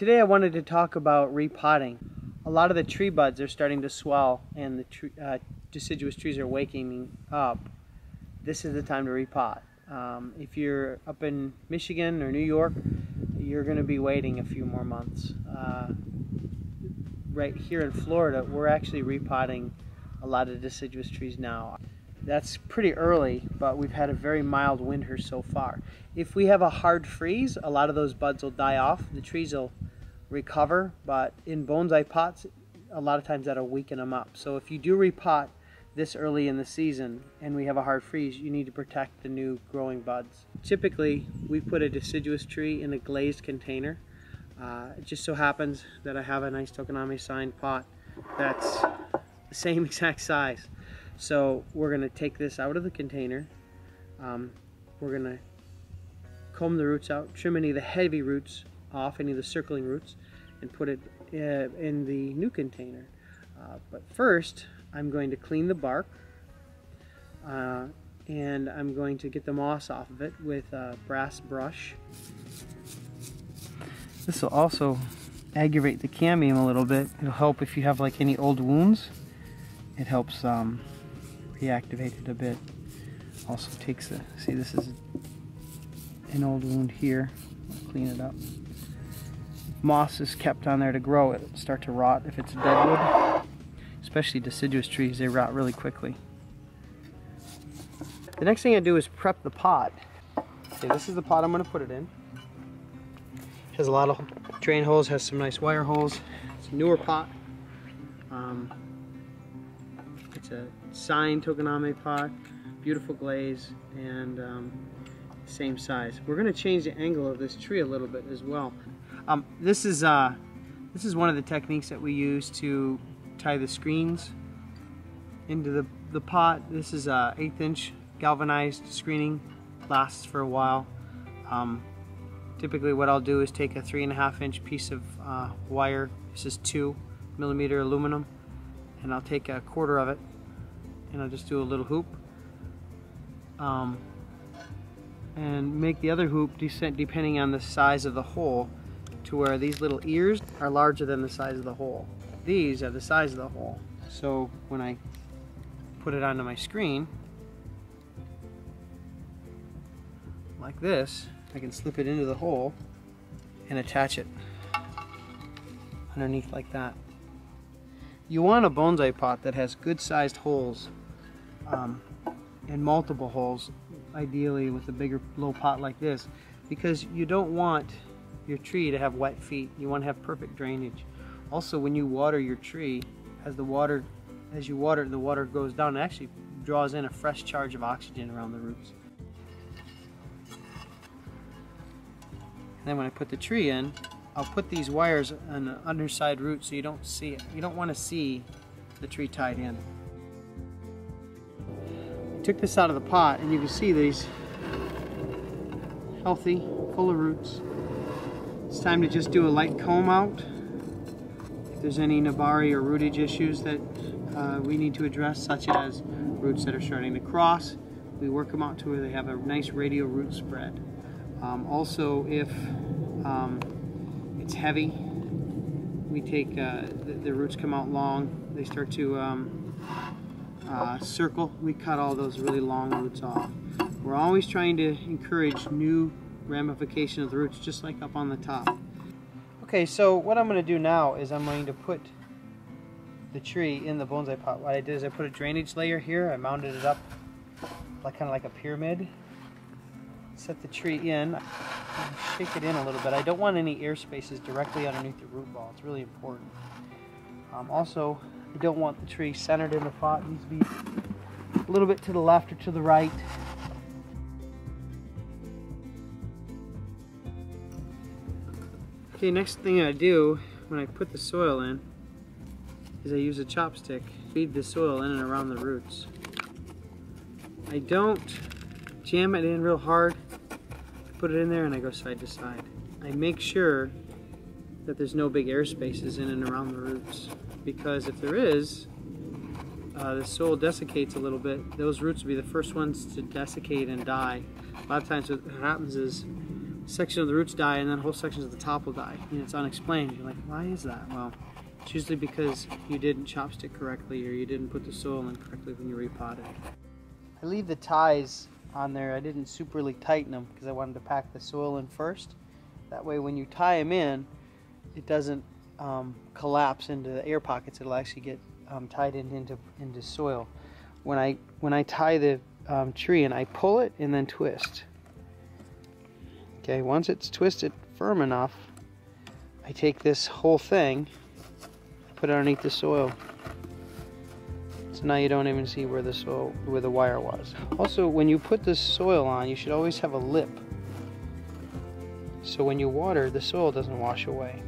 Today I wanted to talk about repotting. A lot of the tree buds are starting to swell and the deciduous trees are waking up. This is the time to repot. If you're up in Michigan or New York, you're going to be waiting a few more months. Right here in Florida, we're actually repotting a lot of deciduous trees now. That's pretty early, but we've had a very mild winter so far. If we have a hard freeze, a lot of those buds will die off. The trees will recover, but in bonsai pots, a lot of times that'll weaken them up. So if you do repot this early in the season and we have a hard freeze, you need to protect the new growing buds. Typically, we put a deciduous tree in a glazed container. It just so happens that I have a nice Tokoname signed pot that's the same exact size. So we're going to take this out of the container. We're going to comb the roots out, trim any of the heavy roots off, any of the circling roots, and put it in the new container. But first, I'm going to clean the bark, and I'm going to get the moss off of it with a brass brush. This will also aggravate the cambium a little bit. It'll help if you have like any old wounds. It helps reactivate it a bit. Also takes the, see, this is an old wound here. I'll clean it up. Moss is kept on there to grow. It'll start to rot if it's dead wood. Especially deciduous trees, they rot really quickly. The next thing I do is prep the pot. Okay, this is the pot I'm going to put it in. It has a lot of drain holes, has some nice wire holes. It's a newer pot. It's a signed Tokoname pot, beautiful glaze, and same size. We're going to change the angle of this tree a little bit as well. This is one of the techniques that we use to tie the screens into the pot. This is a 1/8 inch galvanized screening, lasts for a while. Typically what I'll do is take a 3.5 inch piece of wire. This is 2mm aluminum, and I'll take 1/4 of it and I'll just do a little hoop and make the other hoop depending on the size of the hole, to where these little ears are larger than the size of the hole. These are the size of the hole. So when I put it onto my screen, like this, I can slip it into the hole and attach it underneath like that. You want a bonsai pot that has good sized holes and multiple holes, ideally with a bigger little pot like this, because you don't want your tree to have wet feet. You want to have perfect drainage. Also, when you water your tree, as you water it, the water goes down and actually draws in a fresh charge of oxygen around the roots. And then when I put the tree in, I'll put these wires on the underside root so you don't see it. You don't want to see the tree tied in. I took this out of the pot and you can see these healthy, full of roots. It's time to just do a light comb out. If there's any nabari or rootage issues that we need to address, such as roots that are starting to cross, we work them out to where they have a nice radial root spread. Also, if it's heavy, we take the roots come out long, they start to circle, we cut all those really long roots off. We're always trying to encourage new ramification of the roots, just like up on the top. Okay, so what I'm going to do now is I'm going to put the tree in the bonsai pot. What I did is I put a drainage layer here. I mounted it up kind of like a pyramid. Set the tree in, shake it in a little bit. I don't want any air spaces directly underneath the root ball. It's really important. Also, I don't want the tree centered in the pot. It needs to be a little bit to the left or to the right. Okay, next thing I do when I put the soil in is I use a chopstick, feed the soil in and around the roots. I don't jam it in real hard. I put it in there and I go side to side. I make sure that there's no big air spaces in and around the roots, because if there is, the soil desiccates a little bit. Those roots will be the first ones to desiccate and die. A lot of times what happens is section of the roots die and then whole sections of the top will die. And it's unexplained. You're like, why is that? Well, it's usually because you didn't chopstick correctly or you didn't put the soil in correctly when you repotted. I leave the ties on there. I didn't superly tighten them because I wanted to pack the soil in first. That way when you tie them in, it doesn't collapse into the air pockets. It'll actually get tied into soil. When I tie the tree and I pull it and then twist. Okay, once it's twisted firm enough, I take this whole thing, put it underneath the soil. So now you don't even see where the wire was. Also, when you put the soil on, you should always have a lip. So when you water, the soil doesn't wash away.